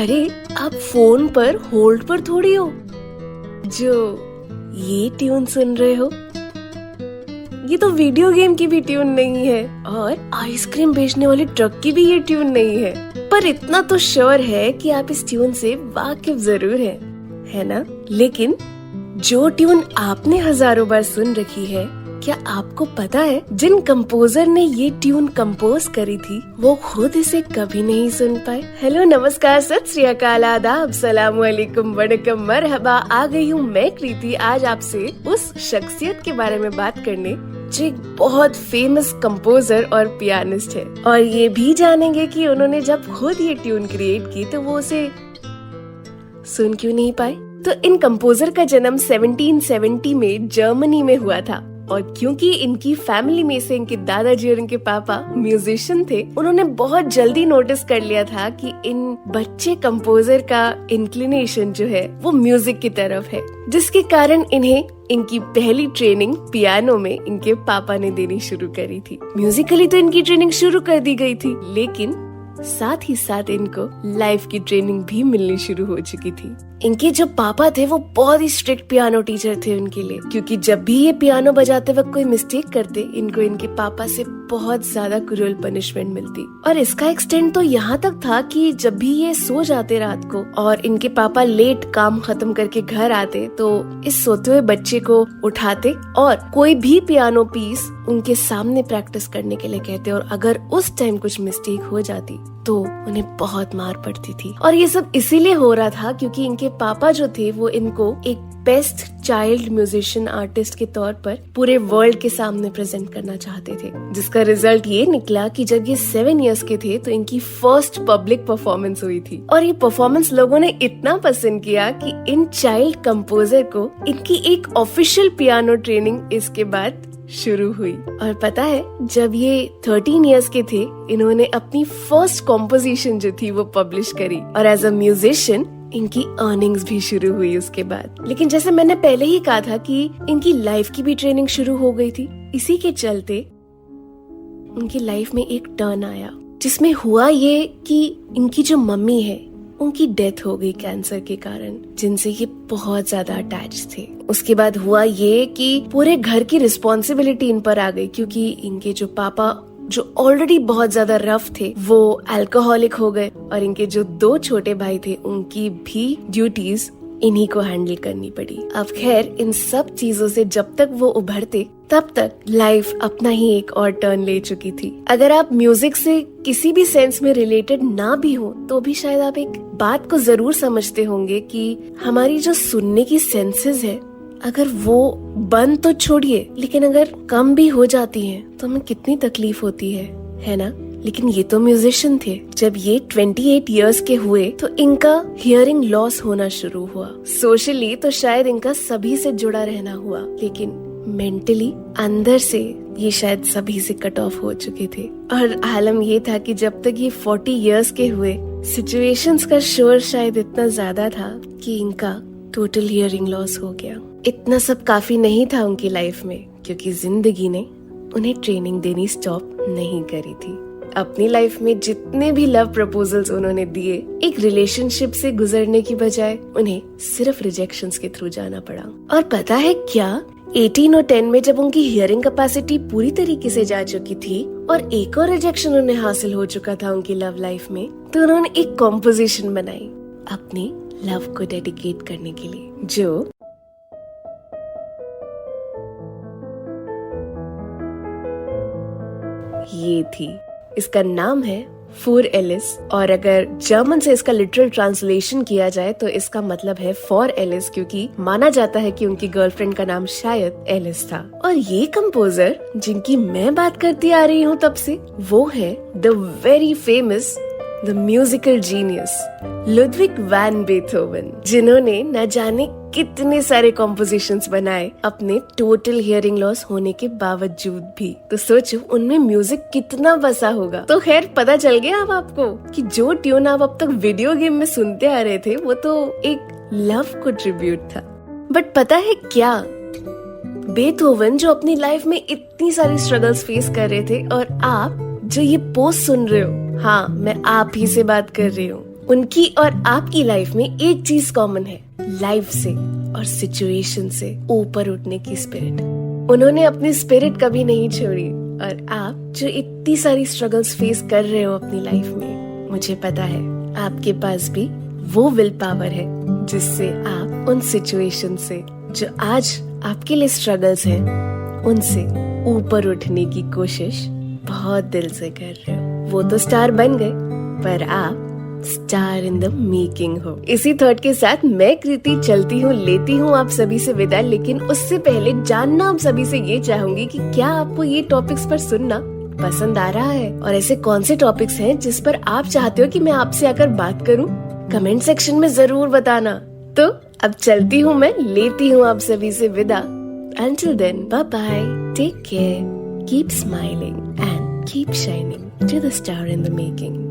अरे आप फोन पर होल्ड पर थोड़ी हो जो ये ट्यून सुन रहे हो। ये तो वीडियो गेम की भी ट्यून नहीं है और आइसक्रीम बेचने वाले ट्रक की भी ये ट्यून नहीं है, पर इतना तो श्योर है कि आप इस ट्यून से वाकिफ जरूर है ना? लेकिन जो ट्यून आपने हजारों बार सुन रखी है, क्या आपको पता है जिन कंपोजर ने ये ट्यून कंपोज करी थी वो खुद इसे कभी नहीं सुन पाए? हेलो, नमस्कार, सत श्री अकाल, आदाब, सलाम वालेकुम, वणक्कम, मरहबा। आ गई हूँ मैं कृति आज आपसे उस शख्सियत के बारे में बात करने जो एक बहुत फेमस कंपोजर और पियानिस्ट है, और ये भी जानेंगे कि उन्होंने जब खुद ये ट्यून क्रिएट की तो वो उसे सुन क्यों नहीं पाए। तो इन कंपोजर का जन्म 1770 में जर्मनी में हुआ था, और क्योंकि इनकी फैमिली में से इनके दादाजी और इनके पापा म्यूजिशियन थे, उन्होंने बहुत जल्दी नोटिस कर लिया था कि इन बच्चे कंपोजर का इंक्लिनेशन जो है वो म्यूजिक की तरफ है, जिसके कारण इन्हें इनकी पहली ट्रेनिंग पियानो में इनके पापा ने देनी शुरू करी थी। म्यूजिकली तो इनकी ट्रेनिंग शुरू कर दी गई थी, लेकिन साथ ही साथ इनको लाइफ की ट्रेनिंग भी मिलनी शुरू हो चुकी थी। इनके जो पापा थे वो बहुत ही स्ट्रिक्ट पियानो टीचर थे उनके लिए, क्योंकि जब भी ये पियानो बजाते वक्त कोई मिस्टेक करते, इनको इनके पापा से बहुत ज्यादा क्रूअल पनिशमेंट मिलती। और इसका एक्सटेंड तो यहाँ तक था कि जब भी ये सो जाते रात को और इनके पापा लेट काम खत्म करके घर आते, तो इस सोते हुए बच्चे को उठाते और कोई भी पियानो पीस उनके सामने प्रैक्टिस करने के लिए कहते, और अगर उस टाइम कुछ मिस्टेक हो जाती तो उन्हें बहुत मार पड़ती थी। और ये सब इसीलिए हो रहा था क्योंकि इनके पापा जो थे वो इनको एक बेस्ट चाइल्ड म्यूजिशियन आर्टिस्ट के तौर पर पूरे वर्ल्ड के सामने प्रेजेंट करना चाहते थे, जिसका रिजल्ट ये निकला कि जब ये 7 इयर्स के थे तो इनकी फर्स्ट पब्लिक परफॉर्मेंस हुई थी, और ये परफॉर्मेंस लोगों ने इतना पसंद किया कि इन चाइल्ड कंपोजर को इनकी एक ऑफिशियल पियानो ट्रेनिंग इसके बाद शुरू हुई। और पता है, जब ये 13 इयर्स के थे, इन्होंने अपनी फर्स्ट कॉम्पोजिशन जो थी वो पब्लिश करी, और एज अ म्यूजिशियन इनकी अर्निंग्स भी शुरू हुई उसके बाद। लेकिन जैसे मैंने पहले ही कहा था कि इनकी लाइफ की भी ट्रेनिंग शुरू हो गई थी, इसी के चलते उनकी लाइफ में एक टर्न आया, जिसमें हुआ ये कि इनकी जो मम्मी है उनकी डेथ हो गई कैंसर के कारण, जिनसे ये बहुत ज्यादा अटैच थे। उसके बाद हुआ ये कि पूरे घर की रिस्पॉन्सिबिलिटी इन पर आ गई, क्योंकि इनके जो पापा जो ऑलरेडी बहुत ज्यादा रफ थे वो अल्कोहलिक हो गए, और इनके जो 2 छोटे भाई थे उनकी भी ड्यूटीज इन्हीं को हैंडल करनी पड़ी। अब खैर, इन सब चीजों से जब तक वो उभरते तब तक लाइफ अपना ही एक और टर्न ले चुकी थी। अगर आप म्यूजिक से किसी भी सेंस में रिलेटेड ना भी हो तो भी शायद आप एक बात को जरूर समझते होंगे कि हमारी जो सुनने की सेंसेस है, अगर वो बंद तो छोड़िए, लेकिन अगर कम भी हो जाती है तो हमें कितनी तकलीफ होती है ना? लेकिन ये तो म्यूजिशियन थे। जब ये 28 इयर्स के हुए तो इनका हियरिंग लॉस होना शुरू हुआ। सोशली तो शायद इनका सभी से जुड़ा रहना हुआ, लेकिन मेंटली अंदर से ये शायद सभी से कट ऑफ हो चुके थे। और आलम ये था कि जब तक ये 40 इयर्स के हुए, सिचुएशंस का शोर शायद इतना ज्यादा था कि इनका टोटल हियरिंग लॉस हो गया। इतना सब काफी नहीं था उनकी लाइफ में, क्योंकि जिंदगी ने उन्हें ट्रेनिंग देनी स्टॉप नहीं करी थी। अपनी लाइफ में जितने भी लव प्रपोजल्स उन्होंने दिए, एक रिलेशनशिप से गुजरने की बजाय उन्हें सिर्फ रिजेक्शंस के थ्रू जाना पड़ा। और पता है क्या, 18 और 10 में जब उनकी हियरिंग कैपेसिटी पूरी तरीके से जा चुकी थी और एक और रिजेक्शन उन्हें हासिल हो चुका था उनकी लव लाइफ में, तो उन्होंने एक कॉम्पोजिशन बनाई अपनी लव को डेडिकेट करने के लिए, जो ये थी। इसका नाम है फॉर एलिस, और अगर जर्मन से इसका लिटरल ट्रांसलेशन किया जाए तो इसका मतलब है फॉर एलिस, क्योंकि माना जाता है कि उनकी गर्लफ्रेंड का नाम शायद एलिस था। और ये कंपोजर जिनकी मैं बात करती आ रही हूँ तब से, वो है the very famous, the musical genius Ludwig van Beethoven, जिन्होंने न जाने कितने सारे कॉम्पोजिशंस बनाए अपने टोटल हियरिंग लॉस होने के बावजूद भी। तो सोचो उनमें म्यूजिक कितना बसा होगा। तो खैर, पता चल गया अब आपको कि जो ट्यून आप अब तक वीडियो गेम में सुनते आ रहे थे वो तो एक लव को ट्रिब्यूट था। बट पता है क्या, बेथोवन जो अपनी लाइफ में इतनी सारी स्ट्रगल्स फेस कर रहे थे, और आप जो ये पोस्ट सुन रहे हो, हाँ, मैं आप ही से बात कर रही हूँ, उनकी और आपकी लाइफ में एक चीज कॉमन है, लाइफ से और सिचुएशन से ऊपर उठने की स्पिरिट। उन्होंने अपनी स्पिरिट कभी नहीं छोड़ी, और आप जो इतनी सारी स्ट्रगल्स फेस कर रहे हो अपनी लाइफ में, मुझे पता है आपके पास भी वो विल पावर है जिससे आप उन सिचुएशन से जो आज आपके लिए स्ट्रगल्स हैं, उनसे ऊपर उठने की कोशिश बहुत दिल से कर रहे हो। वो तो स्टार बन गए, पर आप स्टार इन द मेकिंग हो। इसी थॉट के साथ मैं कृति चलती हूँ, लेती हूँ आप सभी से विदा। लेकिन उससे पहले जानना आप सभी से ये चाहूंगी कि क्या आपको ये टॉपिक्स पर सुनना पसंद आ रहा है, और ऐसे कौन से टॉपिक्स हैं जिस पर आप चाहते हो कि मैं आपसे आकर बात करूं? कमेंट सेक्शन में जरूर बताना। तो अब चलती हूँ मैं, लेती हूँ आप सभी से विदा। Until then, bye bye, take care, keep smiling and keep shining to the star in the making.